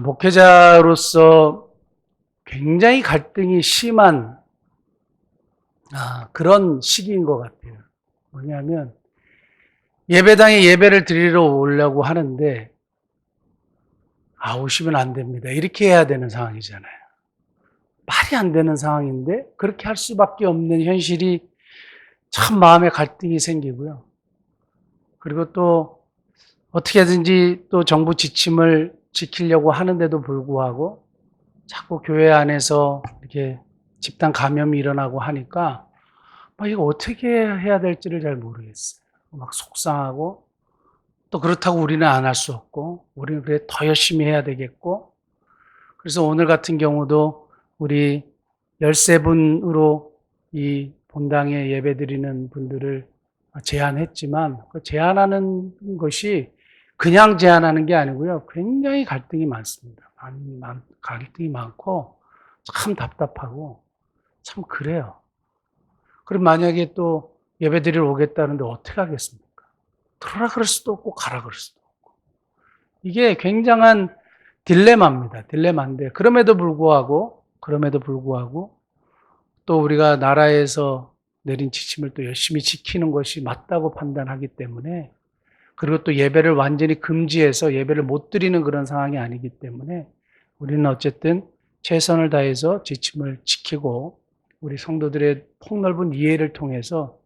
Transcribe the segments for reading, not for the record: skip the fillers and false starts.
목회자로서 굉장히 갈등이 심한 그런 시기인 것 같아요. 뭐냐면 예배당에 예배를 드리러 오려고 하는데 오시면 안 됩니다. 이렇게 해야 되는 상황이잖아요. 말이 안 되는 상황인데 그렇게 할 수밖에 없는 현실이 참 마음에 갈등이 생기고요. 그리고 또 어떻게든지 또 정부 지침을 지키려고 하는데도 불구하고 자꾸 교회 안에서 이렇게 집단 감염이 일어나고 하니까 이거 어떻게 해야 될지를 잘 모르겠어요. 막 속상하고 또 그렇다고 우리는 안 할 수 없고 우리는 그래 더 열심히 해야 되겠고 그래서 오늘 같은 경우도 우리 13분으로 이 본당에 예배드리는 분들을 제안했지만 그 제안하는 것이 그냥 제안하는 게 아니고요. 굉장히 갈등이 많습니다. 갈등이 많고 참 답답하고 참 그래요. 그럼 만약에 또 예배드리러 오겠다는데 어떻게 하겠습니까? 들어라 그럴 수도 없고 가라 그럴 수도 없고 이게 굉장한 딜레마입니다. 딜레마인데 그럼에도 불구하고 또 우리가 나라에서 내린 지침을 또 열심히 지키는 것이 맞다고 판단하기 때문에 그리고 또 예배를 완전히 금지해서 예배를 못 드리는 그런 상황이 아니기 때문에 우리는 어쨌든 최선을 다해서 지침을 지키고 우리 성도들의 폭넓은 이해를 통해서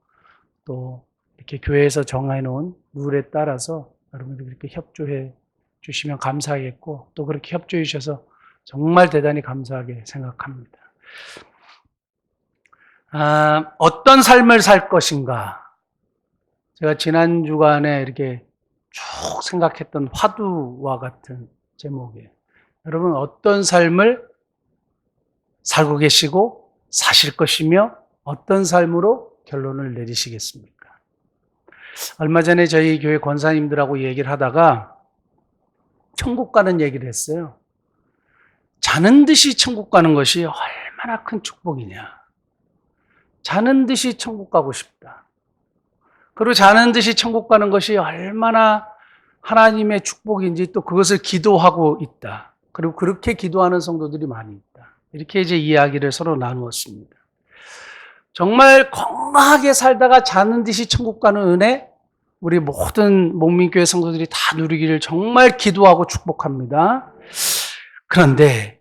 또 이렇게 교회에서 정해놓은 룰에 따라서 여러분들이 그렇게 협조해 주시면 감사하겠고 또 그렇게 협조해 주셔서 정말 대단히 감사하게 생각합니다. 어떤 삶을 살 것인가? 제가 지난 주간에 이렇게 쭉 생각했던 화두와 같은 제목이에요. 여러분 어떤 삶을 살고 계시고 사실 것이며 어떤 삶으로 결론을 내리시겠습니까? 얼마 전에 저희 교회 권사님들하고 얘기를 하다가 천국 가는 얘기를 했어요. 자는 듯이 천국 가는 것이 얼마나 큰 축복이냐. 자는 듯이 천국 가고 싶다. 그리고 자는 듯이 천국 가는 것이 얼마나 하나님의 축복인지 또 그것을 기도하고 있다. 그리고 그렇게 기도하는 성도들이 많이 있다. 이렇게 이제 이야기를 서로 나누었습니다. 정말 건강하게 살다가 자는 듯이 천국 가는 은혜 우리 모든 목민교회 성도들이 다 누리기를 정말 기도하고 축복합니다. 그런데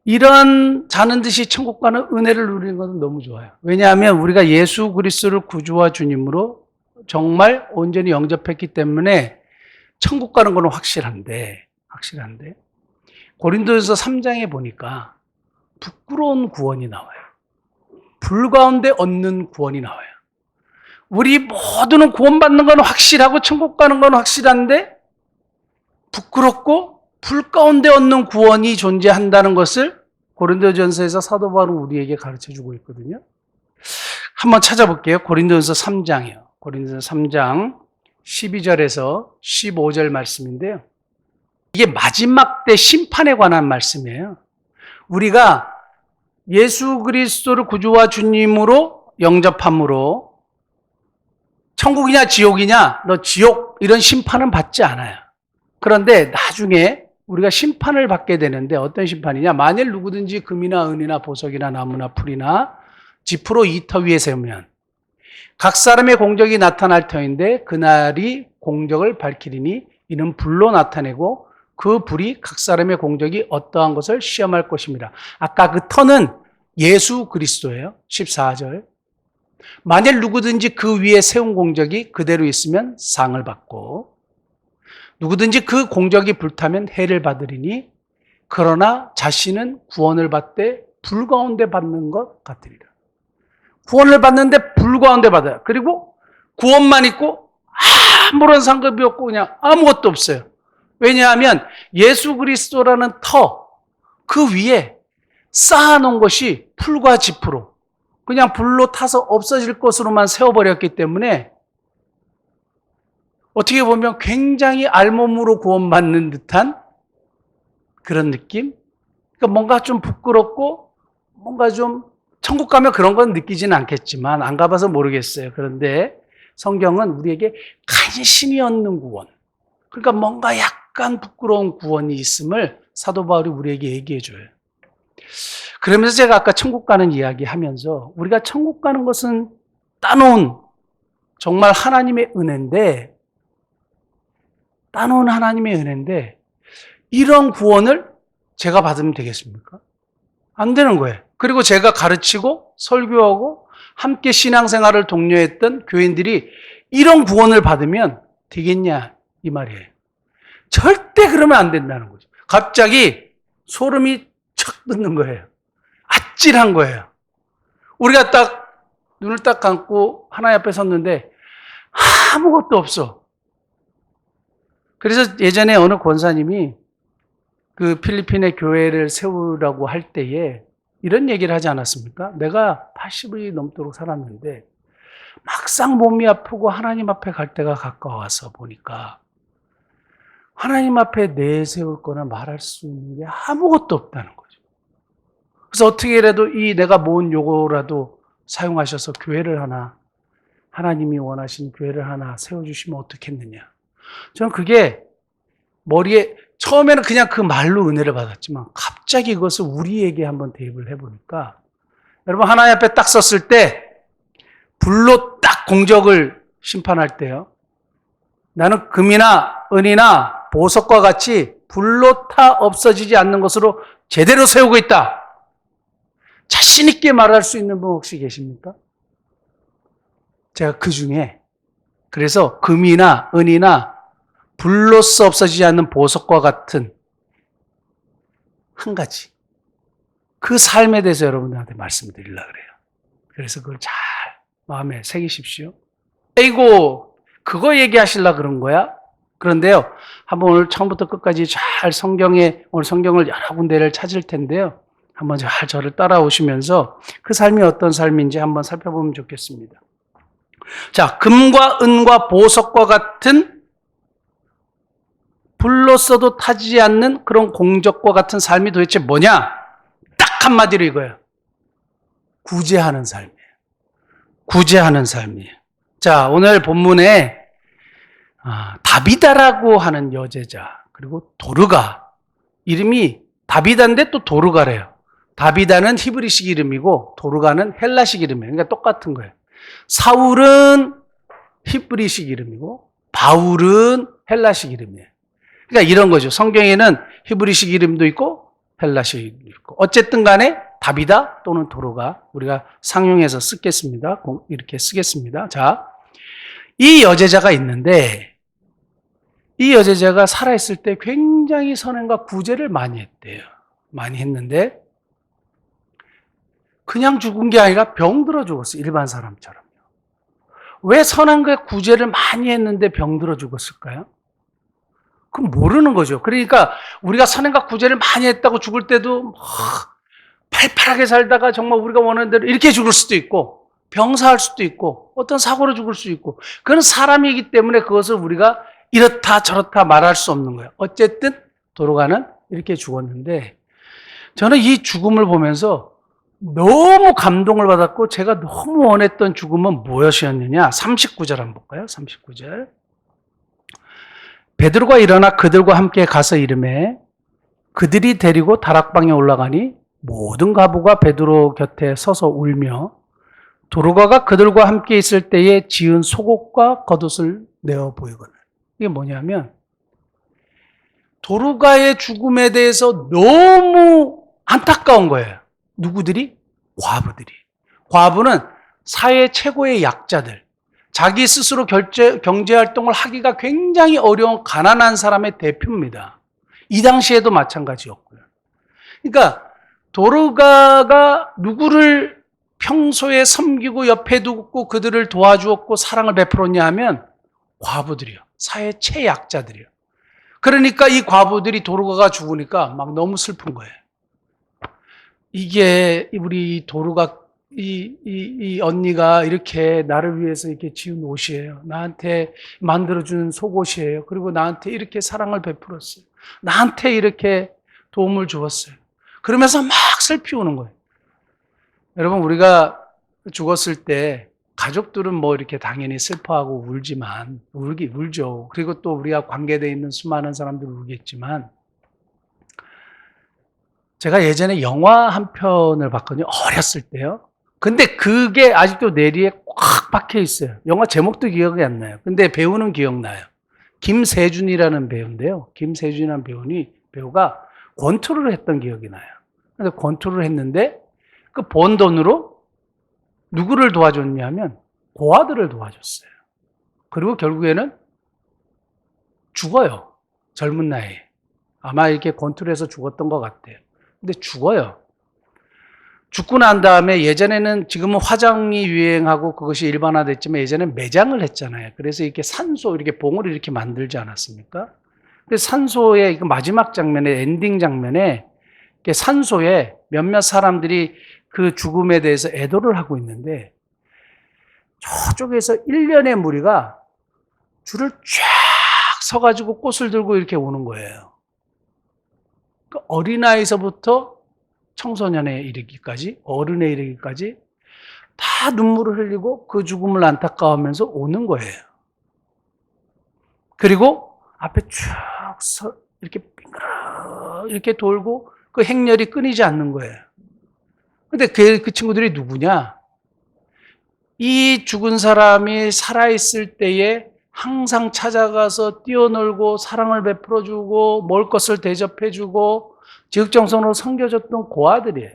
이런 자는 듯이 천국 가는 은혜를 누리는 것은 너무 좋아요. 왜냐하면 우리가 예수 그리스도를 구주와 주님으로 정말 온전히 영접했기 때문에 천국 가는 것은 확실한데 고린도전서 3장에 보니까 부끄러운 구원이 나와요. 불 가운데 얻는 구원이 나와요. 우리 모두는 구원받는 건 확실하고 천국 가는 건 확실한데 부끄럽고 불 가운데 얻는 구원이 존재한다는 것을 고린도전서에서 사도 바울은 우리에게 가르쳐주고 있거든요. 한번 찾아볼게요. 고린도전서 3장이요. 고린도전서 3장 12절에서 15절 말씀인데요. 이게 마지막 때 심판에 관한 말씀이에요. 우리가 예수 그리스도를 구주와 주님으로 영접함으로 천국이냐 지옥이냐 너 지옥 이런 심판은 받지 않아요. 그런데 나중에 우리가 심판을 받게 되는데 어떤 심판이냐 만일 누구든지 금이나 은이나 보석이나 나무나 풀이나 지푸로 이 터 위에 세우면 각 사람의 공적이 나타날 터인데 그날이 공적을 밝히리니 이는 불로 나타내고 그 불이 각 사람의 공적이 어떠한 것을 시험할 것입니다. 아까 그 터는 예수 그리스도예요. 14절. 만일 누구든지 그 위에 세운 공적이 그대로 있으면 상을 받고 누구든지 그 공적이 불타면 해를 받으리니 그러나 자신은 구원을 받되 불 가운데 받는 것 같으리라. 구원을 받는데 불 가운데 받아요. 그리고 구원만 있고 아무런 상급이 없고 그냥 아무것도 없어요. 왜냐하면 예수 그리스도라는 터 그 위에 쌓아놓은 것이 풀과 지푸로 그냥 불로 타서 없어질 것으로만 세워버렸기 때문에 어떻게 보면 굉장히 알몸으로 구원받는 듯한 그런 느낌? 그러니까 뭔가 좀 부끄럽고 뭔가 좀 천국 가면 그런 건 느끼지는 않겠지만 안 가봐서 모르겠어요. 그런데 성경은 우리에게 간신히 얻는 구원 그러니까 뭔가 약간 부끄러운 구원이 있음을 사도 바울이 우리에게 얘기해 줘요. 그러면서 제가 아까 천국 가는 이야기 하면서 우리가 천국 가는 것은 따놓은 정말 하나님의 은혜인데, 따놓은 하나님의 은혜인데, 이런 구원을 제가 받으면 되겠습니까? 안 되는 거예요. 그리고 제가 가르치고 설교하고 함께 신앙생활을 독려했던 교인들이 이런 구원을 받으면 되겠냐 이 말이에요. 절대 그러면 안 된다는 거죠. 갑자기 소름이 척 돋는 거예요. 아찔한 거예요. 우리가 딱 눈을 딱 감고 하나님 앞에 섰는데 아무것도 없어. 그래서 예전에 어느 권사님이 그 필리핀의 교회를 세우라고 할 때에 이런 얘기를 하지 않았습니까? 내가 80이 넘도록 살았는데 막상 몸이 아프고 하나님 앞에 갈 때가 가까워서 보니까 하나님 앞에 내세울 거나 말할 수 있는 게 아무것도 없다는 거죠. 그래서 어떻게라도 이 내가 모은 요거라도 사용하셔서 교회를 하나, 하나님이 원하신 교회를 하나 세워주시면 어떻겠느냐. 저는 그게 머리에 처음에는 그냥 그 말로 은혜를 받았지만 갑자기 그것을 우리에게 한번 대입을 해보니까, 여러분 하나님 앞에 딱 섰을 때 불로 딱 공적을 심판할 때요, 나는 금이나 은이나 보석과 같이 불로 타 없어지지 않는 것으로 제대로 세우고 있다. 자신 있게 말할 수 있는 분 혹시 계십니까? 제가 그 중에 그래서 금이나 은이나 불로써 없어지지 않는 보석과 같은 한 가지, 그 삶에 대해서 여러분들한테 말씀드리려고 그래요. 그래서 그걸 잘 마음에 새기십시오. 이거 그거 얘기하시려고 그런 거야? 그런데요, 한번 오늘 처음부터 끝까지 잘 오늘 성경을 여러 군데를 찾을 텐데요, 한번 잘 저를 따라오시면서 그 삶이 어떤 삶인지 한번 살펴보면 좋겠습니다. 자, 금과 은과 보석과 같은 불로써도 타지 않는 그런 공적과 같은 삶이 도대체 뭐냐? 딱 한마디로 이거예요. 구제하는 삶이에요. 구제하는 삶이에요. 자, 오늘 본문에 다비다라고 하는 여제자, 그리고 도르가, 이름이 다비다인데 또 도르가래요. 다비다는 히브리식 이름이고 도르가는 헬라식 이름이에요. 그러니까 똑같은 거예요. 사울은 히브리식 이름이고 바울은 헬라식 이름이에요. 그러니까 이런 거죠. 성경에는 히브리식 이름도 있고 헬라식 이름도 있고, 어쨌든 간에 다비다 또는 도르가, 우리가 상용해서 쓰겠습니다. 이렇게 쓰겠습니다. 자, 이 여제자가 있는데 이 여제자가 살아있을 때 굉장히 선행과 구제를 많이 했대요. 많이 했는데 그냥 죽은 게 아니라 병들어 죽었어요. 일반 사람처럼요. 왜 선행과 구제를 많이 했는데 병들어 죽었을까요? 그럼 모르는 거죠. 그러니까 우리가 선행과 구제를 많이 했다고 죽을 때도 팔팔하게 살다가 정말 우리가 원하는 대로 이렇게 죽을 수도 있고, 병사할 수도 있고, 어떤 사고로 죽을 수도 있고, 그건 사람이기 때문에 그것을 우리가 이렇다 저렇다 말할 수 없는 거예요. 어쨌든 도로가는 이렇게 죽었는데, 저는 이 죽음을 보면서 너무 감동을 받았고 제가 너무 원했던 죽음은 무엇이었느냐. 39절 한번 볼까요? 39절. 베드로가 일어나 그들과 함께 가서 이르매 그들이 데리고 다락방에 올라가니 모든 과부가 베드로 곁에 서서 울며 도르가가 그들과 함께 있을 때에 지은 속옷과 겉옷을 내어 보이거늘. 이게 뭐냐면 도르가의 죽음에 대해서 너무 안타까운 거예요. 누구들이? 과부들이. 과부는 사회 최고의 약자들, 자기 스스로 경제활동을 하기가 굉장히 어려운 가난한 사람의 대표입니다. 이 당시에도 마찬가지였고요. 그러니까 도르가가 누구를 평소에 섬기고 옆에 두고 그들을 도와주었고 사랑을 베풀었냐 하면 과부들이요. 사회 최약자들이요. 그러니까 이 과부들이 도르가가 죽으니까 막 너무 슬픈 거예요. 이게 우리 도르가 이 언니가 이렇게 나를 위해서 이렇게 지은 옷이에요. 나한테 만들어준 속옷이에요. 그리고 나한테 이렇게 사랑을 베풀었어요. 나한테 이렇게 도움을 주었어요. 그러면서 막 슬피 우는 거예요. 여러분, 우리가 죽었을 때 가족들은 뭐 이렇게 당연히 슬퍼하고 울지만, 울죠. 그리고 또 우리가 관계되어 있는 수많은 사람들 울겠지만, 제가 예전에 영화 한 편을 봤거든요. 어렸을 때요. 근데 그게 아직도 뇌리에 꽉 박혀 있어요. 영화 제목도 기억이 안 나요. 근데 배우는 기억나요. 김세준이라는 배우인데요. 김세준이라는 배우가 권투를 했던 기억이 나요. 그래서 권투를 했는데 그 번 돈으로 누구를 도와줬냐면 고아들을 도와줬어요. 그리고 결국에는 죽어요. 젊은 나이에. 아마 이렇게 권투를 해서 죽었던 것 같아요. 근데 죽어요. 죽고 난 다음에 예전에는 지금은 화장이 유행하고 그것이 일반화됐지만 예전에는 매장을 했잖아요. 그래서 이렇게 산소, 이렇게 봉을 이렇게 만들지 않았습니까? 그래서 산소의 마지막 장면에, 엔딩 장면에 이렇게 산소에 몇몇 사람들이 그 죽음에 대해서 애도를 하고 있는데 저쪽에서 일련의 무리가 줄을 쫙 서가지고 꽃을 들고 이렇게 오는 거예요. 그 어린아이서부터 청소년에 이르기까지, 어른에 이르기까지 다 눈물을 흘리고 그 죽음을 안타까워하면서 오는 거예요. 그리고 앞에 쭉 이렇게 빙그러 이렇게 돌고 그 행렬이 끊이지 않는 거예요. 근데 그 친구들이 누구냐? 이 죽은 사람이 살아있을 때에 항상 찾아가서 뛰어놀고 사랑을 베풀어주고 먹을 것을 대접해주고 지극정성으로 섬겨줬던 고아들이에요.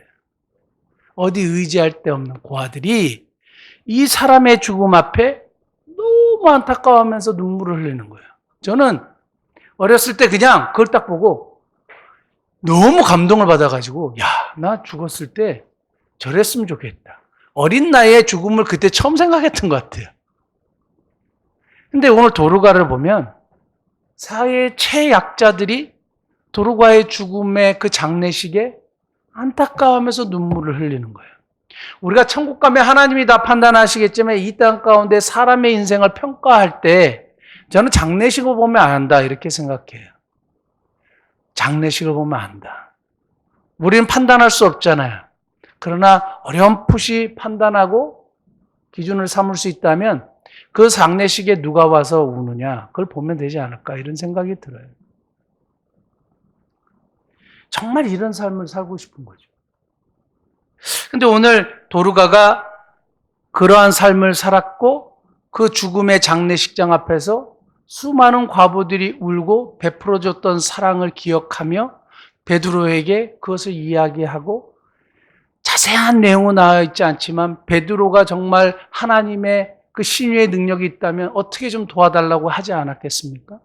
어디 의지할 데 없는 고아들이 이 사람의 죽음 앞에 너무 안타까워하면서 눈물을 흘리는 거예요. 저는 어렸을 때 그냥 그걸 딱 보고 너무 감동을 받아가지고 나 죽었을 때 저랬으면 좋겠다. 어린 나이에 죽음을 그때 처음 생각했던 것 같아요. 근데 오늘 도르가를 보면 사회의 최약자들이 도르가의 죽음의 그 장례식에 안타까워하면서 눈물을 흘리는 거예요. 우리가 천국 가면 하나님이 다 판단하시겠지만 이 땅 가운데 사람의 인생을 평가할 때 저는 장례식을 보면 안다 이렇게 생각해요. 장례식을 보면 안다. 우리는 판단할 수 없잖아요. 그러나 어렴풋이 판단하고 기준을 삼을 수 있다면 그 장례식에 누가 와서 우느냐 그걸 보면 되지 않을까 이런 생각이 들어요. 정말 이런 삶을 살고 싶은 거죠. 근데 오늘 도르가가 그러한 삶을 살았고 그 죽음의 장례식장 앞에서 수많은 과부들이 울고 베풀어줬던 사랑을 기억하며 베드로에게 그것을 이야기하고 자세한 내용은 나와 있지 않지만 베드로가 정말 하나님의 그 신유의 능력이 있다면 어떻게 좀 도와달라고 하지 않았겠습니까?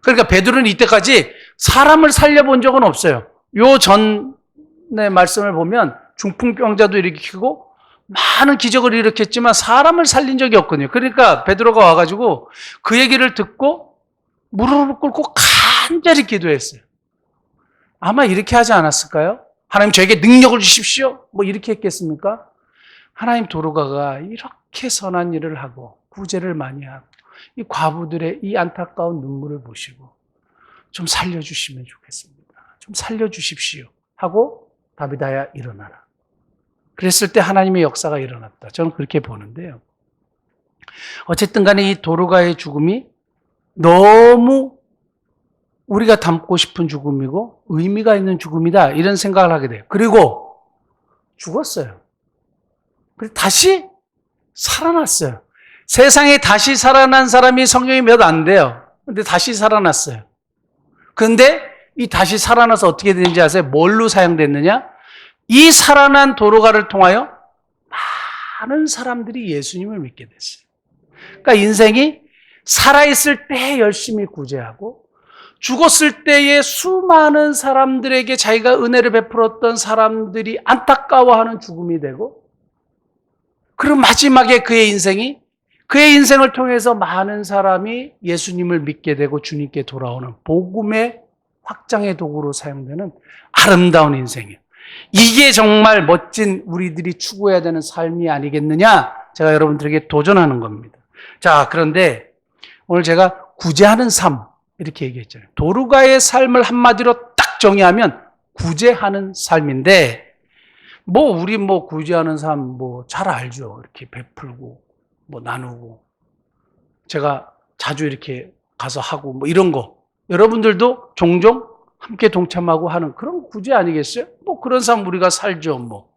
그러니까 베드로는 이때까지 사람을 살려본 적은 없어요. 요 전의 말씀을 보면 중풍병자도 일으키고 많은 기적을 일으켰지만 사람을 살린 적이 없거든요. 그러니까 베드로가 와가지고 그 얘기를 듣고 무릎을 꿇고 간절히 기도했어요. 아마 이렇게 하지 않았을까요? 하나님 저에게 능력을 주십시오. 뭐 이렇게 했겠습니까? 하나님 도르가가 이렇게 선한 일을 하고 구제를 많이 하고 이 과부들의 이 안타까운 눈물을 보시고 좀 살려주시면 좋겠습니다. 좀 살려주십시오 하고 다비다야 일어나라. 그랬을 때 하나님의 역사가 일어났다. 저는 그렇게 보는데요. 어쨌든 간에 이 도르가의 죽음이 너무 우리가 닮고 싶은 죽음이고 의미가 있는 죽음이다 이런 생각을 하게 돼요. 그리고 죽었어요. 그리고 다시 살아났어요. 세상에 다시 살아난 사람이 성경이 몇 안 돼요. 근데 다시 살아났어요. 근데 이 다시 살아나서 어떻게 되는지 아세요? 뭘로 사용됐느냐? 이 살아난 도르가를 통하여 많은 사람들이 예수님을 믿게 됐어요. 그러니까 인생이 살아있을 때 열심히 구제하고 죽었을 때에 수많은 사람들에게 자기가 은혜를 베풀었던 사람들이 안타까워하는 죽음이 되고 그리고 마지막에 그의 인생을 통해서 많은 사람이 예수님을 믿게 되고 주님께 돌아오는 복음의 확장의 도구로 사용되는 아름다운 인생이에요. 이게 정말 멋진 우리들이 추구해야 되는 삶이 아니겠느냐? 제가 여러분들에게 도전하는 겁니다. 자, 그런데 오늘 제가 구제하는 삶 이렇게 얘기했잖아요. 도르가의 삶을 한마디로 딱 정의하면 구제하는 삶인데 우리 구제하는 삶 잘 알죠. 이렇게 베풀고 나누고 제가 자주 이렇게 가서 하고 이런 거 여러분들도 종종 함께 동참하고 하는 그런 구제 아니겠어요? 뭐 그런 삶 우리가 살죠, 뭐.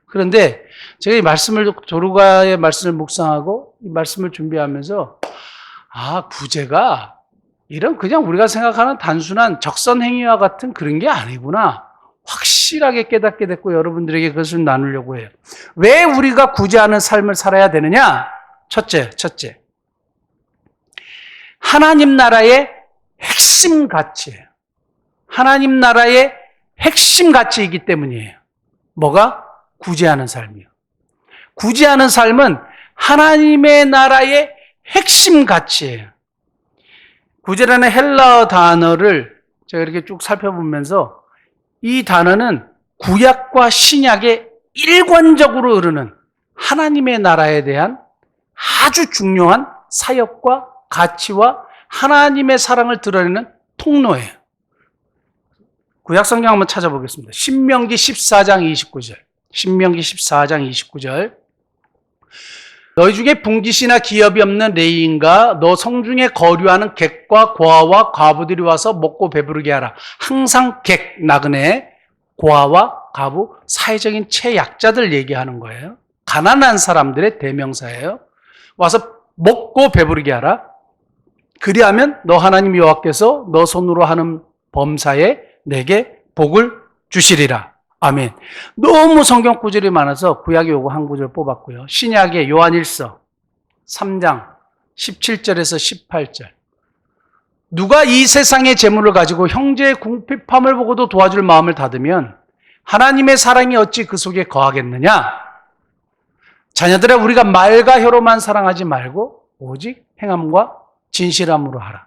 그런데 제가 이 말씀을, 조르가의 말씀을 묵상하고 이 말씀을 준비하면서 구제가 이런 그냥 우리가 생각하는 단순한 적선행위와 같은 그런 게 아니구나. 확실하게 깨닫게 됐고 여러분들에게 그것을 나누려고 해요. 왜 우리가 구제하는 삶을 살아야 되느냐? 첫째. 하나님 나라의 핵심 가치예요. 하나님 나라의 핵심 가치이기 때문이에요. 뭐가? 구제하는 삶이요. 구제하는 삶은 하나님의 나라의 핵심 가치예요. 구제라는 헬라어 단어를 제가 이렇게 쭉 살펴보면서 이 단어는 구약과 신약에 일관적으로 흐르는 하나님의 나라에 대한 아주 중요한 사역과 가치와 하나님의 사랑을 드러내는 통로예요. 구약 성경 한번 찾아보겠습니다. 신명기 14장 29절. 신명기 14장 29절. 너희 중에 분깃이나 기업이 없는 레위인과 너 성중에 거류하는 객과 고아와 과부들이 와서 먹고 배부르게 하라. 항상 객, 나그네, 고아와 과부, 사회적인 최약자들 얘기하는 거예요. 가난한 사람들의 대명사예요. 와서 먹고 배부르게 하라. 그리하면 너 하나님 여호와께서 너 손으로 하는 범사에 내게 복을 주시리라. 아멘. 너무 성경 구절이 많아서 구약에 요거 한 구절 뽑았고요. 신약의 요한일서 3장 17절에서 18절. 누가 이 세상의 재물을 가지고 형제의 궁핍함을 보고도 도와줄 마음을 닫으면 하나님의 사랑이 어찌 그 속에 거하겠느냐? 자녀들아, 우리가 말과 혀로만 사랑하지 말고 오직 행함과 진실함으로 하라.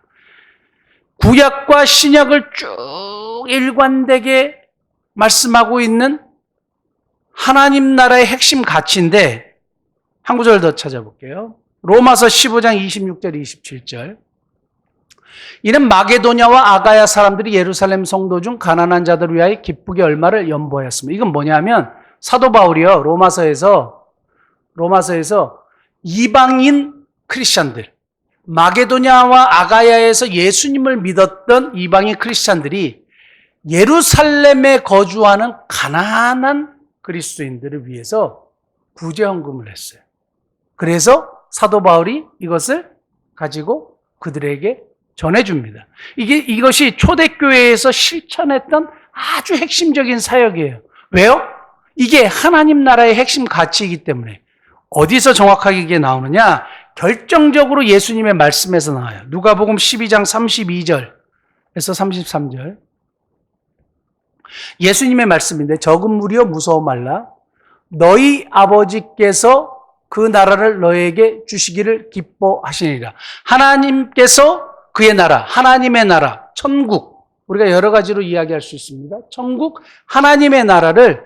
구약과 신약을 쭉 일관되게 말씀하고 있는 하나님 나라의 핵심 가치인데 한 구절 더 찾아볼게요. 로마서 15장 26절 27절. 이는 마게도냐와 아가야 사람들이 예루살렘 성도 중 가난한 자들을 위하여 기쁘게 얼마를 연보하였습니다. 이건 뭐냐면 사도 바울이요, 로마서에서 이방인 크리스찬들, 마게도냐와 아가야에서 예수님을 믿었던 이방인 크리스찬들이 예루살렘에 거주하는 가난한 그리스도인들을 위해서 구제헌금을 했어요. 그래서 사도 바울이 이것을 가지고 그들에게 전해줍니다. 이것이 초대교회에서 실천했던 아주 핵심적인 사역이에요. 왜요? 이게 하나님 나라의 핵심 가치이기 때문에. 어디서 정확하게 이게 나오느냐? 결정적으로 예수님의 말씀에서 나와요. 누가복음 12장 32절에서 33절. 예수님의 말씀인데 적은 무리여 무서워 말라. 너희 아버지께서 그 나라를 너에게 주시기를 기뻐하시니라. 하나님께서 그의 나라, 하나님의 나라, 천국, 우리가 여러 가지로 이야기할 수 있습니다. 천국, 하나님의 나라를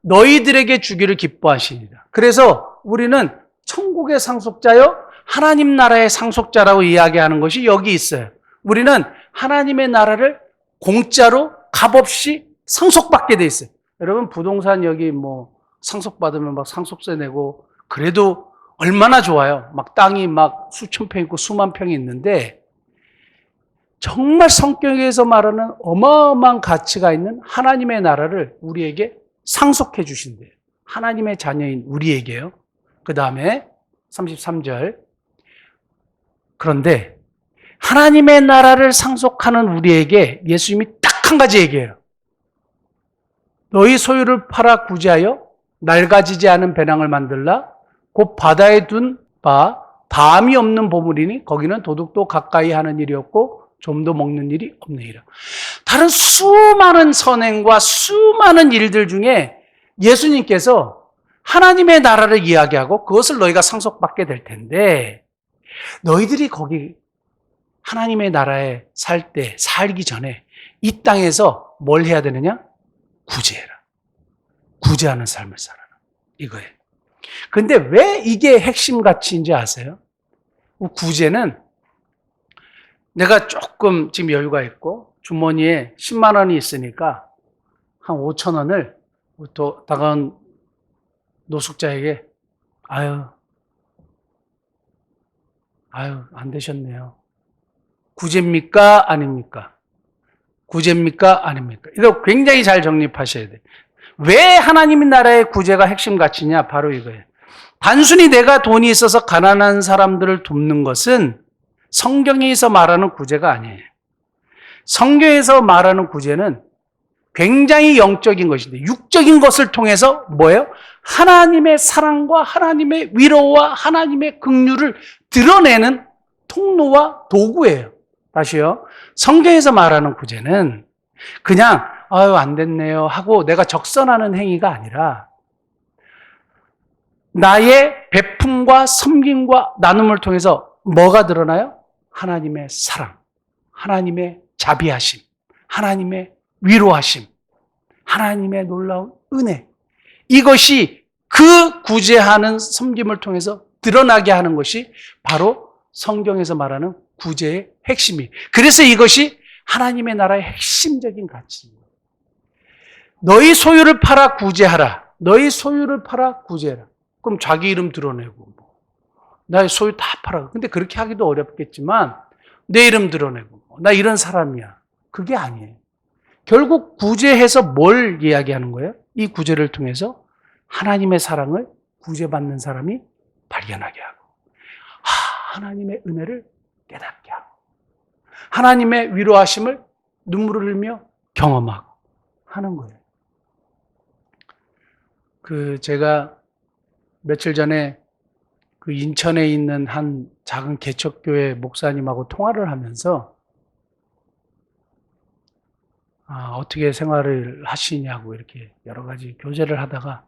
너희들에게 주기를 기뻐하시니라. 그래서 우리는 천국의 상속자요, 하나님 나라의 상속자라고 이야기하는 것이 여기 있어요. 우리는 하나님의 나라를 공짜로 값없이 상속받게 돼 있어요. 여러분, 부동산 여기 상속받으면 막 상속세 내고 그래도 얼마나 좋아요. 막 땅이 막 수천 평 있고 수만 평이 있는데 정말 성경에서 말하는 어마어마한 가치가 있는 하나님의 나라를 우리에게 상속해 주신대요. 하나님의 자녀인 우리에게요. 그 다음에 33절. 그런데 하나님의 나라를 상속하는 우리에게 예수님이 딱 한 가지 얘기해요. 너희 소유를 팔아 구제하여 낡아지지 않은 배낭을 만들라. 곧 바다에 둔 바 담이 없는 보물이니 거기는 도둑도 가까이 하는 일이 없고 좀도 먹는 일이 없느니라. 다른 수많은 선행과 수많은 일들 중에 예수님께서 하나님의 나라를 이야기하고 그것을 너희가 상속받게 될 텐데 너희들이 거기 하나님의 나라에 살기 전에 이 땅에서 뭘 해야 되느냐? 구제해라. 구제하는 삶을 살아라. 이거예요. 그런데 왜 이게 핵심 가치인지 아세요? 구제는 내가 조금 지금 여유가 있고 주머니에 10만 원이 있으니까 한 5천 원을 또 다가온 노숙자에게 아유 안 되셨네요. 구제입니까? 아닙니까? 구제입니까? 아닙니까? 이거 굉장히 잘 정립하셔야 돼요. 왜 하나님의 나라의 구제가 핵심 가치냐? 바로 이거예요. 단순히 내가 돈이 있어서 가난한 사람들을 돕는 것은 성경에서 말하는 구제가 아니에요. 성경에서 말하는 구제는 굉장히 영적인 것인데 육적인 것을 통해서 뭐예요? 하나님의 사랑과 하나님의 위로와 하나님의 긍휼을 드러내는 통로와 도구예요. 다시요. 성경에서 말하는 구제는 그냥 아유 안 됐네요 하고 내가 적선하는 행위가 아니라 나의 베품과 섬김과 나눔을 통해서 뭐가 드러나요? 하나님의 사랑, 하나님의 자비하심, 하나님의 위로하심, 하나님의 놀라운 은혜. 이것이 그 구제하는 섬김을 통해서 드러나게 하는 것이 바로 성경에서 말하는 구제의 핵심이에요. 그래서 이것이 하나님의 나라의 핵심적인 가치입니다. 너희 소유를 팔아 구제하라. 너희 소유를 팔아 구제하라. 그럼 자기 이름 드러내고 나의 소유 다 팔아. 근데 그렇게 하기도 어렵겠지만 내 이름 드러내고 나 이런 사람이야. 그게 아니에요. 결국 구제해서 뭘 이야기하는 거예요? 이 구제를 통해서 하나님의 사랑을 구제받는 사람이 발견하게 하고 하나님의 은혜를 깨닫게 하고 하나님의 위로하심을 눈물을 흘리며 경험하고 하는 거예요. 제가 며칠 전에 그 인천에 있는 한 작은 개척교회 목사님하고 통화를 하면서 어떻게 생활을 하시냐고 이렇게 여러 가지 교제를 하다가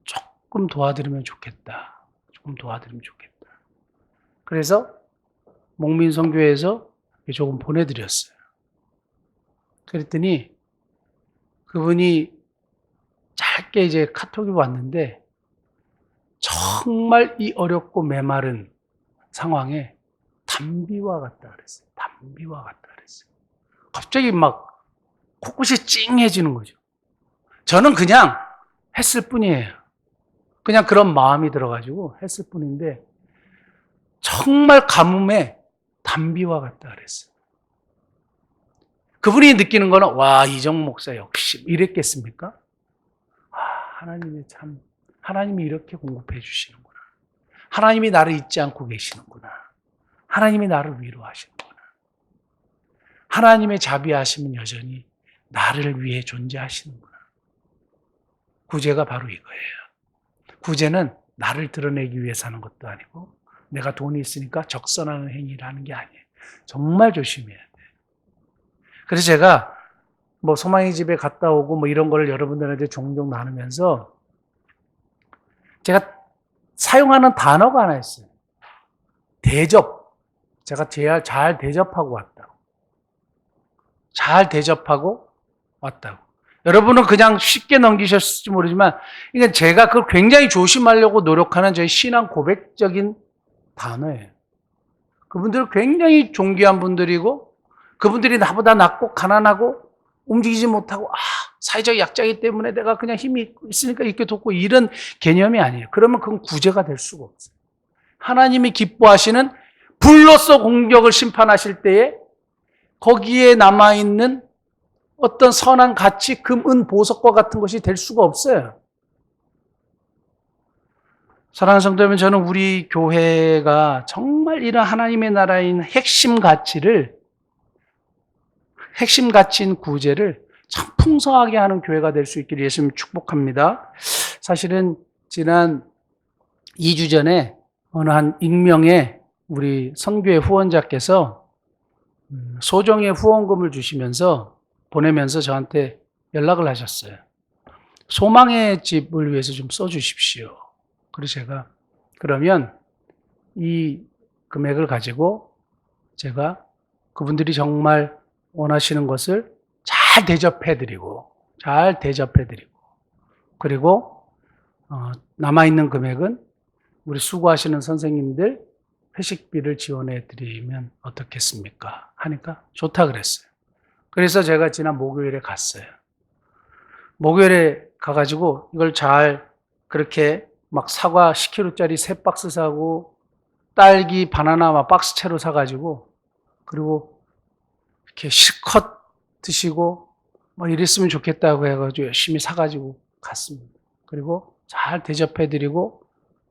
조금 도와드리면 좋겠다. 조금 도와드리면 좋겠다. 그래서 목민성교회에서 조금 보내드렸어요. 그랬더니 그분이 짧게 이제 카톡이 왔는데 정말 이 어렵고 메마른 상황에 담비와 같다 그랬어요. 담비와 같다 그랬어요. 갑자기 막 코끝이 찡해지는 거죠. 저는 그냥 했을 뿐이에요. 그냥 그런 마음이 들어가지고 했을 뿐인데 정말 가뭄에 담비와 같다 그랬어요. 그분이 느끼는 거는 이정 목사 역시 이랬겠습니까? 하나님이 이렇게 공급해 주시는구나. 하나님이 나를 잊지 않고 계시는구나. 하나님이 나를 위로하시는구나. 하나님의 자비하심은 여전히 나를 위해 존재하시는구나. 구제가 바로 이거예요. 구제는 나를 드러내기 위해서 하는 것도 아니고 내가 돈이 있으니까 적선하는 행위를 하는 게 아니에요. 정말 조심해야 돼요. 그래서 제가 소망의 집에 갔다 오고 이런 거를 여러분들한테 종종 나누면서 제가 사용하는 단어가 하나 있어요. 대접. 제가 잘 대접하고 왔다고. 잘 대접하고 왔다고. 여러분은 그냥 쉽게 넘기셨을지 모르지만 이건 제가 그걸 굉장히 조심하려고 노력하는 저희 신앙 고백적인 단어예요. 그분들은 굉장히 존귀한 분들이고 그분들이 나보다 낮고 가난하고 움직이지 못하고 사회적 약자이기 때문에 내가 그냥 힘이 있으니까 이렇게 돕고 이런 개념이 아니에요. 그러면 그건 구제가 될 수가 없어요. 하나님이 기뻐하시는 불로써 공격을 심판하실 때에 거기에 남아있는 어떤 선한 가치, 금, 은, 보석과 같은 것이 될 수가 없어요. 사랑하는 성도 여러분, 저는 우리 교회가 정말 이런 하나님의 나라인 핵심 가치인 구제를 참 풍성하게 하는 교회가 될 수 있기를 예수님 축복합니다. 사실은 지난 2주 전에 어느 한 익명의 우리 선교회 후원자께서 소정의 후원금을 보내면서 저한테 연락을 하셨어요. 소망의 집을 위해서 좀 써주십시오. 그래서 제가 그러면 이 금액을 가지고 제가 그분들이 정말 원하시는 것을 잘 대접해드리고 그리고 남아있는 금액은 우리 수고하시는 선생님들 회식비를 지원해드리면 어떻겠습니까? 하니까 좋다 그랬어요. 그래서 제가 지난 목요일에 갔어요. 목요일에 가가지고 이걸 잘 그렇게 사과 10kg짜리 3박스 사고 딸기 바나나 박스채로 사가지고 그리고 이렇게 실컷 드시고 뭐 이랬으면 좋겠다고 해가지고 열심히 사가지고 갔습니다. 그리고 잘 대접해드리고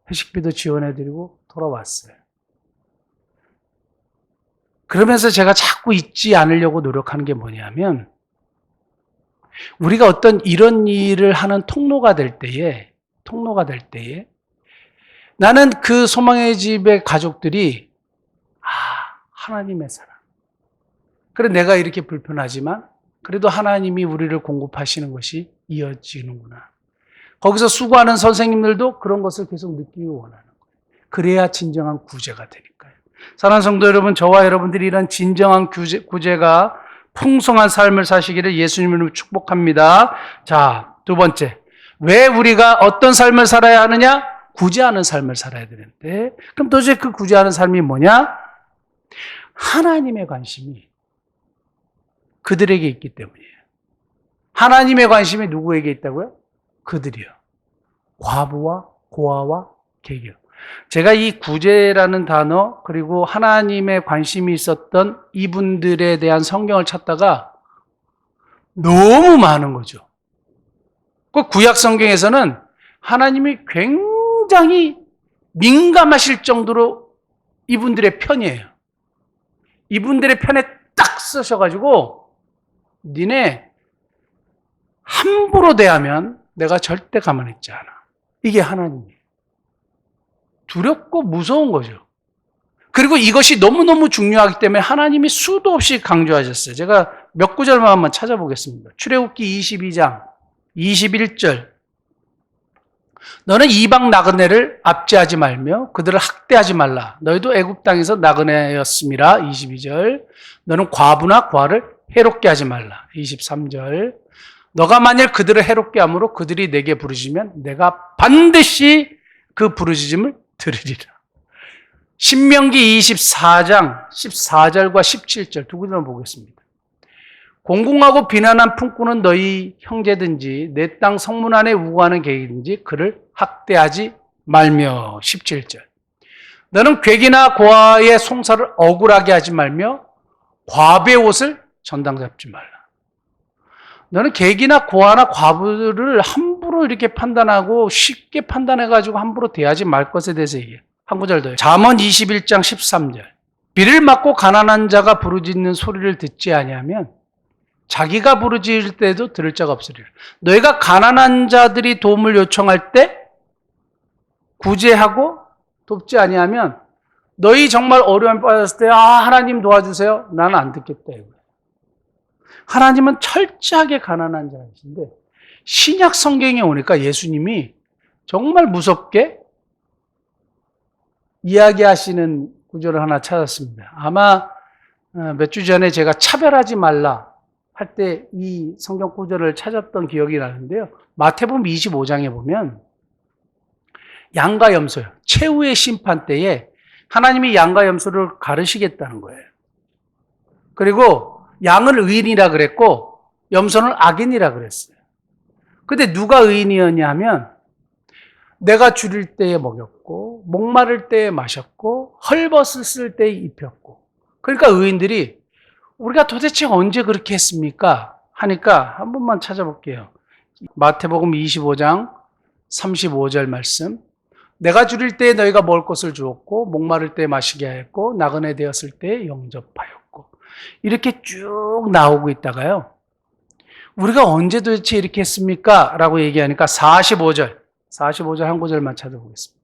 회식비도 지원해드리고 돌아왔어요. 그러면서 제가 자꾸 잊지 않으려고 노력하는 게 뭐냐면 우리가 어떤 이런 일을 하는 통로가 될 때에 나는 그 소망의 집의 가족들이 하나님의 사랑. 그래 내가 이렇게 불편하지만 그래도 하나님이 우리를 공급하시는 것이 이어지는구나. 거기서 수고하는 선생님들도 그런 것을 계속 느끼기 원하는 거예요. 그래야 진정한 구제가 되니까요. 사랑하는 성도 여러분, 저와 여러분들이 이런 진정한 구제가 풍성한 삶을 사시기를 예수님으로 축복합니다. 자, 두 번째. 왜 우리가 어떤 삶을 살아야 하느냐? 구제하는 삶을 살아야 되는데, 그럼 도대체 그 구제하는 삶이 뭐냐? 하나님의 관심이 그들에게 있기 때문이에요. 하나님의 관심이 누구에게 있다고요? 그들이요. 과부와 고아와 개교. 제가 이 구제라는 단어 그리고 하나님의 관심이 있었던 이분들에 대한 성경을 찾다가 너무 많은 거죠. 그 구약 성경에서는 하나님이 굉장히 민감하실 정도로 이분들의 편이에요. 이분들의 편에 딱 쓰셔가지고 니네 함부로 대하면 내가 절대 가만히 있지 않아. 이게 하나님이에요. 두렵고 무서운 거죠. 그리고 이것이 너무너무 중요하기 때문에 하나님이 수도 없이 강조하셨어요. 제가 몇 구절만 한번 찾아보겠습니다. 출애굽기 22장 21절. 너는 이방 나그네를 압제하지 말며 그들을 학대하지 말라. 너희도 애굽 땅에서 나그네였음이라. 22절. 너는 과부나 고아를 해롭게 하지 말라. 23절. 너가 만일 그들을 해롭게 함으로 그들이 내게 부르짖으면 내가 반드시 그 부르짖음을 들으리라. 신명기 24장 14절과 17절 두 구절만 보겠습니다. 공공하고 비난한 품꾼은 너희 형제든지 내 땅 성문 안에 우고하는 객이든지 그를 학대하지 말며. 17절. 너는 괴기나 고아의 송사를 억울하게 하지 말며 과부의 옷을 전당 잡지 말라. 너는 객이나 고아나 과부를 함부로 이렇게 판단하고 쉽게 판단해가지고 함부로 대하지 말 것에 대해서 얘기해요. 한 구절 더요. 잠언 21장 13절. 비를 맞고 가난한 자가 부르짖는 소리를 듣지 아니하면 자기가 부르짖을 때도 들을 자가 없으리라. 너희가 가난한 자들이 도움을 요청할 때 구제하고 돕지 아니하면 너희 정말 어려움에 빠졌을 때 하나님 도와주세요. 나는 안 듣겠다 이거예요. 하나님은 철저하게 가난한 자이신데 신약 성경에 오니까 예수님이 정말 무섭게 이야기하시는 구절을 하나 찾았습니다. 아마 몇 주 전에 제가 차별하지 말라 할 때 이 성경 구절을 찾았던 기억이 나는데요. 마태복음 25장에 보면 양과 염소요. 최후의 심판 때에 하나님이 양과 염소를 가르시겠다는 거예요. 그리고 양을 의인이라 그랬고 염소는 악인이라 그랬어요. 근데 누가 의인이었냐 하면 내가 줄일 때에 먹였고 목마를 때에 마셨고 헐벗었을 때에 입혔고. 그러니까 의인들이 우리가 도대체 언제 그렇게 했습니까? 하니까 한 번만 찾아볼게요. 마태복음 25장 35절 말씀. 내가 줄일 때에 너희가 먹을 것을 주었고 목마를 때에 마시게 하였고 나그네 되었을 때에 영접하였고. 이렇게 쭉 나오고 있다가요. 우리가 언제 도대체 이렇게 했습니까? 라고 얘기하니까 45절 한 구절만 찾아보겠습니다.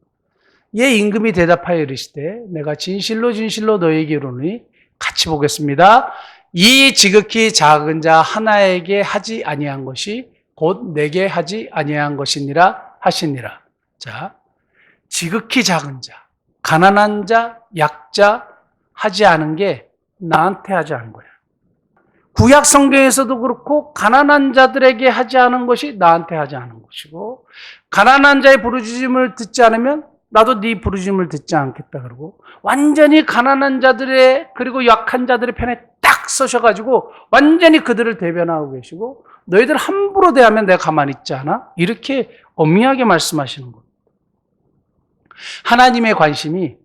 예 임금이 대답하여 이르시되 내가 진실로 진실로 너희에게 이르노니 같이 보겠습니다. 이 지극히 작은 자 하나에게 하지 아니한 것이 곧 내게 하지 아니한 것이니라 하시니라. 자, 지극히 작은 자, 가난한 자, 약자 하지 않은 게 나한테 하지 않은 거야. 구약 성경에서도 그렇고 가난한 자들에게 하지 않은 것이 나한테 하지 않은 것이고 가난한 자의 부르짖음을 듣지 않으면 나도 네 부르짖음을 듣지 않겠다 그러고 완전히 가난한 자들의 그리고 약한 자들의 편에 딱 서셔가지고 완전히 그들을 대변하고 계시고 너희들 함부로 대하면 내가 가만히 있지 않아? 이렇게 엄미하게 말씀하시는 거예요. 하나님의 관심이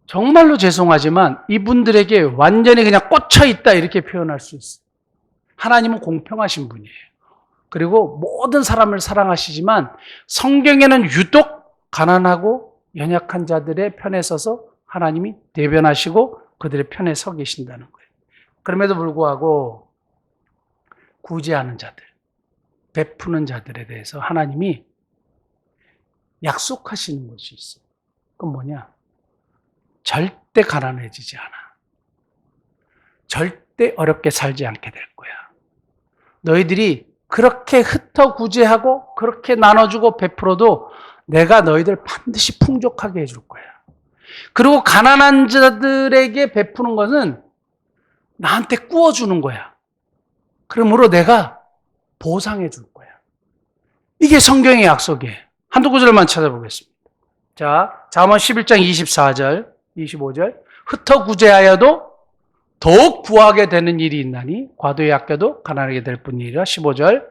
정말로 죄송하지만 이분들에게 완전히 그냥 꽂혀 있다 이렇게 표현할 수 있어요. 하나님은 공평하신 분이에요. 그리고 모든 사람을 사랑하시지만 성경에는 유독 가난하고 연약한 자들의 편에 서서 하나님이 대변하시고 그들의 편에 서 계신다는 거예요. 그럼에도 불구하고 구제하는 자들, 베푸는 자들에 대해서 하나님이 약속하시는 것이 있어요. 그건 뭐냐? 절대 가난해지지 않아. 절대 어렵게 살지 않게 될 거야. 너희들이 그렇게 흩어 구제하고 그렇게 나눠주고 베풀어도 내가 너희들 반드시 풍족하게 해줄 거야. 그리고 가난한 자들에게 베푸는 것은 나한테 구워주는 거야. 그러므로 내가 보상해 줄 거야. 이게 성경의 약속이에요. 한두 구절만 찾아보겠습니다. 자, 잠언 11장 24절, 25절. 흩어 구제하여도 더욱 부하게 되는 일이 있나니 과도에 아껴도 가난하게 될 뿐이라. 15절.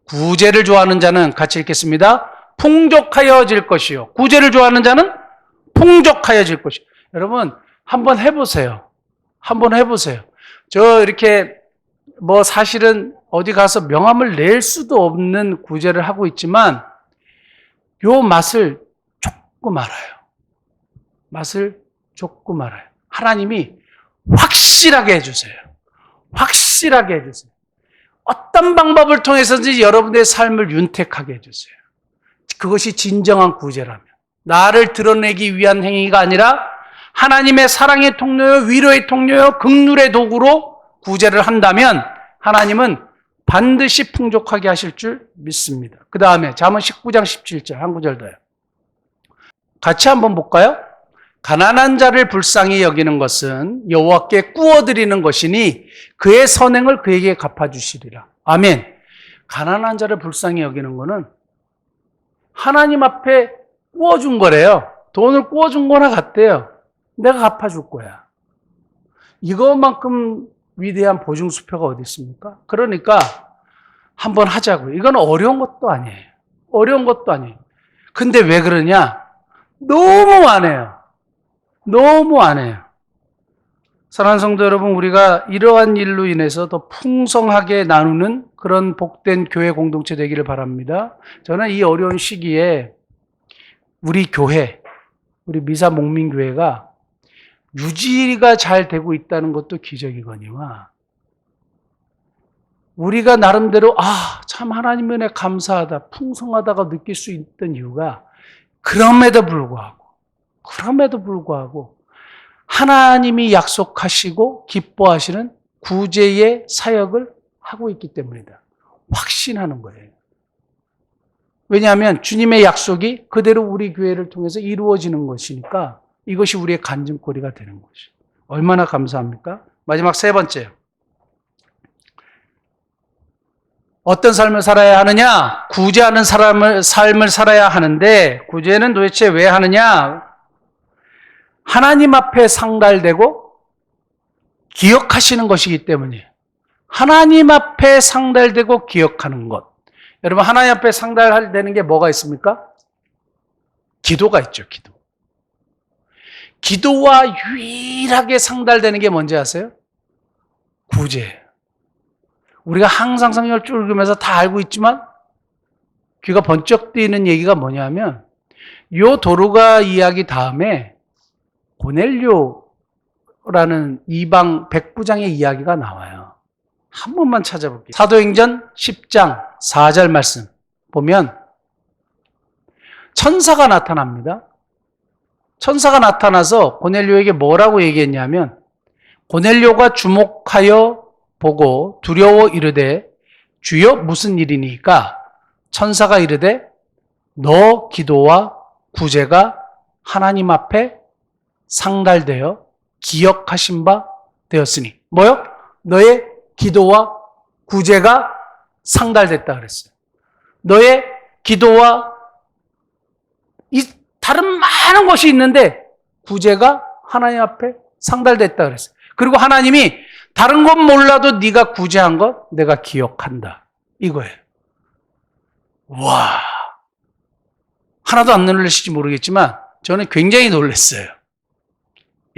구제를 좋아하는 자는 같이 읽겠습니다. 풍족하여질 것이요. 구제를 좋아하는 자는 풍족하여질 것이요. 여러분 한번 해보세요. 한번 해보세요. 저 이렇게 사실은 어디 가서 명함을 낼 수도 없는 구제를 하고 있지만 요 맛을 조금 알아요. 맛을 조금 알아요. 하나님이 확실하게 해주세요. 확실하게 해주세요. 어떤 방법을 통해서든지 여러분의 삶을 윤택하게 해주세요. 그것이 진정한 구제라면 나를 드러내기 위한 행위가 아니라 하나님의 사랑의 통로요, 위로의 통로요, 긍휼의 도구로 구제를 한다면 하나님은 반드시 풍족하게 하실 줄 믿습니다. 그 다음에 잠언 19장 17절 한 구절 더요. 같이 한번 볼까요? 가난한 자를 불쌍히 여기는 것은 여호와께 구워드리는 것이니 그의 선행을 그에게 갚아주시리라. 아멘. 가난한 자를 불쌍히 여기는 것은 하나님 앞에 구워준 거래요. 돈을 구워준 거나 같대요. 내가 갚아줄 거야. 이것만큼 위대한 보증수표가 어디 있습니까? 그러니까 한번 하자고요. 이건 어려운 것도 아니에요. 어려운 것도 아니에요. 근데 왜 그러냐? 너무 안 해요. 너무 안 해요. 사랑하는 성도 여러분, 우리가 이러한 일로 인해서 더 풍성하게 나누는 그런 복된 교회 공동체 되기를 바랍니다. 저는 이 어려운 시기에 우리 교회, 우리 미사 목민교회가 유지가 잘 되고 있다는 것도 기적이거니와 우리가 나름대로 참 하나님 은혜 감사하다, 풍성하다가 느낄 수 있던 이유가 그럼에도 불구하고 하나님이 약속하시고 기뻐하시는 구제의 사역을 하고 있기 때문이다. 확신하는 거예요. 왜냐하면 주님의 약속이 그대로 우리 교회를 통해서 이루어지는 것이니까 이것이 우리의 간증거리가 되는 것이죠. 얼마나 감사합니까? 마지막 세 번째요. 어떤 삶을 살아야 하느냐? 구제하는 삶을 살아야 하는데 구제는 도대체 왜 하느냐? 하나님 앞에 상달되고 기억하시는 것이기 때문이에요. 하나님 앞에 상달되고 기억하는 것. 여러분 하나님 앞에 상달되는 게 뭐가 있습니까? 기도가 있죠. 기도와 유일하게 상달되는 게 뭔지 아세요? 구제예요. 우리가 항상 성경을 쭉 읽으면서 다 알고 있지만 귀가 번쩍 뜨이는 얘기가 뭐냐면 요 도르가 이야기 다음에 고넬료라는 이방 백부장의 이야기가 나와요. 한 번만 찾아볼게요. 사도행전 10장 4절 말씀 보면 천사가 나타납니다. 천사가 나타나서 고넬료에게 뭐라고 얘기했냐면 고넬료가 주목하여 보고 두려워 이르되 주여 무슨 일이니까 천사가 이르되 너 기도와 구제가 하나님 앞에 상달되어 기억하신 바 되었으니 뭐요? 너의 기도와 구제가 상달됐다 그랬어요. 너의 기도와 다른 많은 것이 있는데 구제가 하나님 앞에 상달됐다 그랬어요. 그리고 하나님이 다른 건 몰라도 네가 구제한 것 내가 기억한다. 이거예요. 와, 하나도 안 놀라실지 모르겠지만 저는 굉장히 놀랐어요.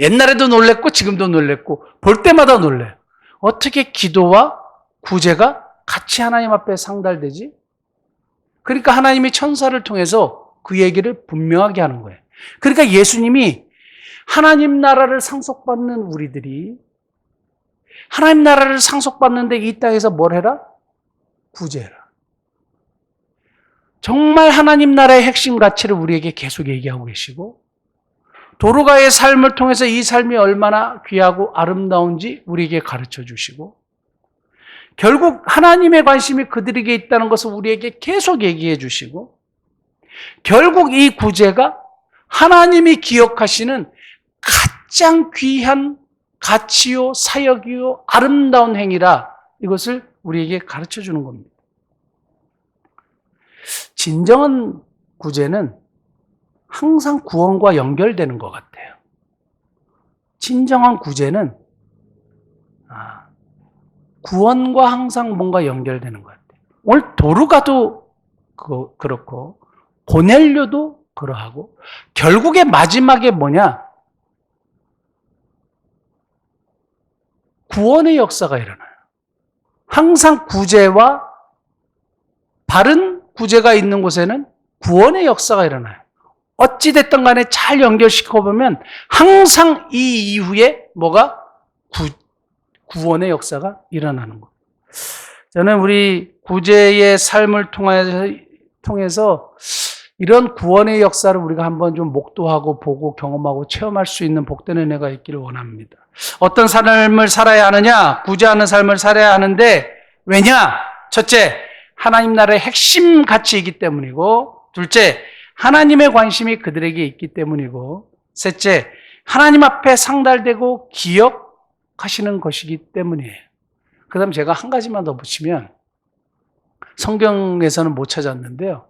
옛날에도 놀랬고 지금도 놀랬고 볼 때마다 놀래요. 어떻게 기도와 구제가 같이 하나님 앞에 상달되지? 그러니까 하나님이 천사를 통해서 그 얘기를 분명하게 하는 거예요. 그러니까 예수님이 하나님 나라를 상속받는 우리들이 하나님 나라를 상속받는데 이 땅에서 뭘 해라? 구제해라. 정말 하나님 나라의 핵심 가치를 우리에게 계속 얘기하고 계시고 도로가의 삶을 통해서 이 삶이 얼마나 귀하고 아름다운지 우리에게 가르쳐 주시고 결국 하나님의 관심이 그들에게 있다는 것을 우리에게 계속 얘기해 주시고 결국 이 구제가 하나님이 기억하시는 가장 귀한 가치요 사역이요 아름다운 행위라 이것을 우리에게 가르쳐 주는 겁니다. 진정한 구제는 항상 구원과 연결되는 것 같아요. 진정한 구제는 구원과 항상 뭔가 연결되는 것 같아요. 오늘 도르가도 그렇고 고넬료도 그러하고 결국에 마지막에 뭐냐? 구원의 역사가 일어나요. 항상 구제와 바른 구제가 있는 곳에는 구원의 역사가 일어나요. 어찌됐든 간에 잘 연결시켜보면 항상 이 이후에 뭐가? 구원의 역사가 일어나는 거예요. 저는 우리 구제의 삶을 통해서 이런 구원의 역사를 우리가 한번 좀 목도하고 보고 경험하고 체험할 수 있는 복된 은혜가 있기를 원합니다. 어떤 삶을 살아야 하느냐? 구제하는 삶을 살아야 하는데 왜냐? 첫째, 하나님 나라의 핵심 가치이기 때문이고 둘째, 하나님의 관심이 그들에게 있기 때문이고 셋째, 하나님 앞에 상달되고 기억하시는 것이기 때문이에요. 그 다음 제가 한 가지만 더 붙이면 성경에서는 못 찾았는데요.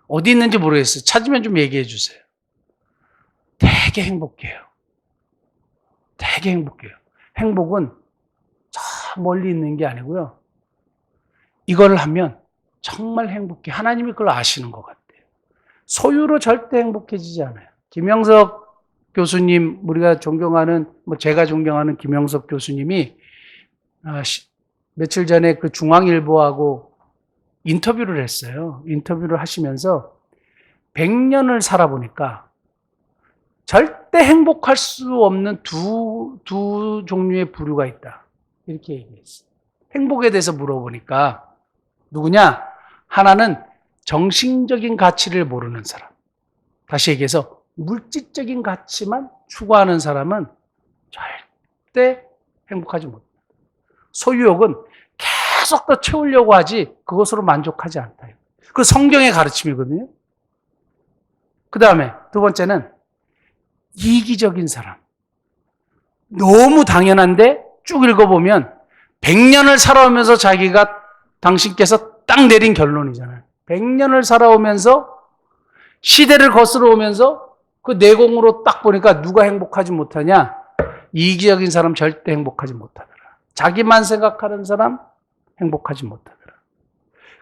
어디 있는지 모르겠어요. 찾으면 좀 얘기해 주세요. 되게 행복해요. 되게 행복해요. 행복은 저 멀리 있는 게 아니고요. 이걸 하면 정말 행복해. 하나님이 그걸 아시는 것 같아요. 소유로 절대 행복해지지 않아요. 김영석 교수님, 우리가 존경하는, 제가 존경하는 김영석 교수님이 며칠 전에 그 중앙일보하고 인터뷰를 했어요. 인터뷰를 하시면서 100년을 살아보니까 절대 행복할 수 없는 두 종류의 부류가 있다. 이렇게 얘기했어요. 행복에 대해서 물어보니까 누구냐? 하나는 정신적인 가치를 모르는 사람. 다시 얘기해서 물질적인 가치만 추구하는 사람은 절대 행복하지 못한다. 소유욕은 계속 더 채우려고 하지 그것으로 만족하지 않다. 그 성경의 가르침이거든요. 그 다음에 두 번째는 이기적인 사람. 너무 당연한데 쭉 읽어보면 100년을 살아오면서 자기가 당신께서 딱 내린 결론이잖아요. 100년을 살아오면서 시대를 거슬러 오면서 그 내공으로 딱 보니까 누가 행복하지 못하냐? 이기적인 사람 절대 행복하지 못하더라. 자기만 생각하는 사람 행복하지 못하더라.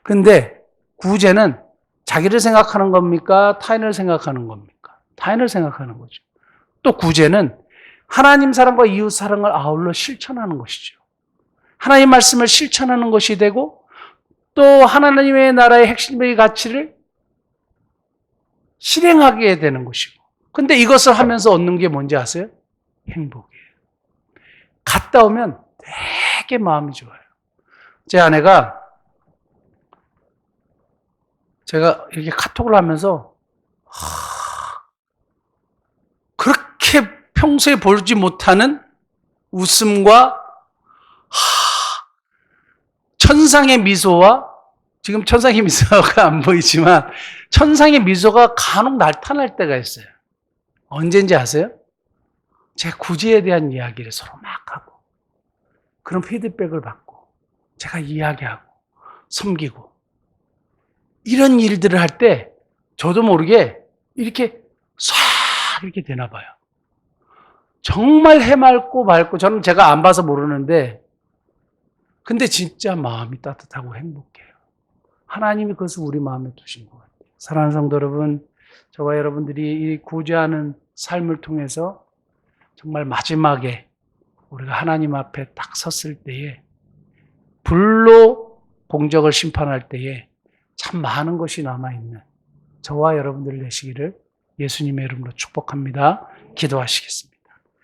근데 구제는 자기를 생각하는 겁니까? 타인을 생각하는 겁니까? 타인을 생각하는 거죠. 또 구제는 하나님 사랑과 이웃 사랑을 아울러 실천하는 것이죠. 하나님 말씀을 실천하는 것이 되고 또 하나님의 나라의 핵심의 가치를 실행하게 되는 것이고. 근데 이것을 하면서 얻는 게 뭔지 아세요? 행복이에요. 갔다 오면 되게 마음이 좋아요. 제 아내가 제가 이렇게 카톡을 하면서 그렇게 평소에 보지 못하는 웃음과 천상의 미소와 지금 천상의 미소가 안 보이지만 천상의 미소가 간혹 나타날 때가 있어요. 언제인지 아세요? 제 구제에 대한 이야기를 서로 막 하고 그런 피드백을 받고 제가 이야기하고 섬기고 이런 일들을 할 때 저도 모르게 이렇게 싹 이렇게 되나 봐요. 정말 해맑고 맑고 저는 제가 안 봐서 모르는데 근데 진짜 마음이 따뜻하고 행복해요. 하나님이 그것을 우리 마음에 두신 것 같아요. 사랑하는 성도 여러분, 저와 여러분들이 이 구제하는 삶을 통해서 정말 마지막에 우리가 하나님 앞에 딱 섰을 때에 불로 공적을 심판할 때에 참 많은 것이 남아있는 저와 여러분들 되시기를 예수님의 이름으로 축복합니다. 기도하시겠습니다.